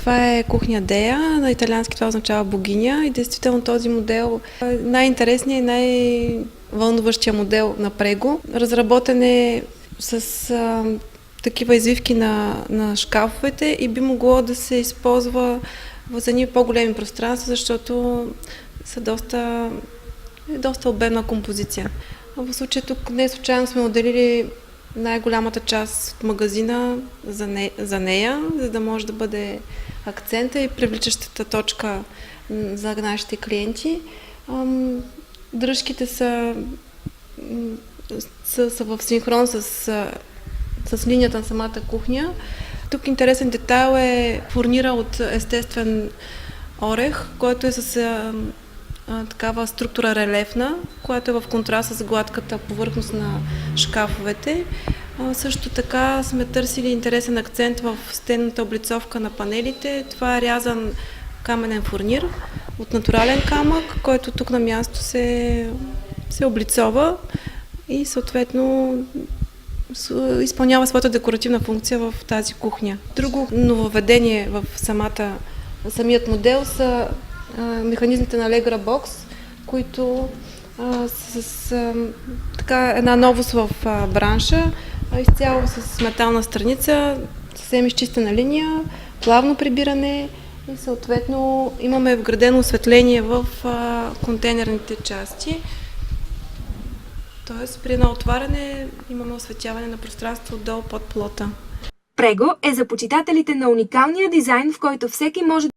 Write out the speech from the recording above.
Това е кухня Дея, на италиански това означава богиня и действително този модел е най-интересният и най-вълнуващия модел на Прего. Разработен е с такива извивки на шкафовете и би могло да се използва за едни по-големи пространства, защото са доста обемна композиция. В случая тук не случайно сме отделили най-голямата част от магазина за нея, за да може да бъде акцента и привличащата точка за нашите клиенти. Дръжките са в синхрон с линията на самата кухня. Тук интересен детайл е фурнира от естествен орех, който е с такава структура релефна, която е в контраст с гладката повърхност на шкафовете. Също така сме търсили интересен акцент в стенната облицовка на панелите. Това е рязан каменен фурнир от натурален камък, който тук на място се облицова и съответно изпълнява своята декоративна функция в тази кухня. Друго нововведение в самият модел са механизмите на Allegra Box, които са с една новост в бранша, изцяло с метална страница, съвсем изчистена линия, плавно прибиране и съответно имаме вградено осветление в контейнерните части. Тоест при едно отваряне имаме осветяване на пространство отдолу под плота. Прего е за почитателите на уникалния дизайн, в който всеки може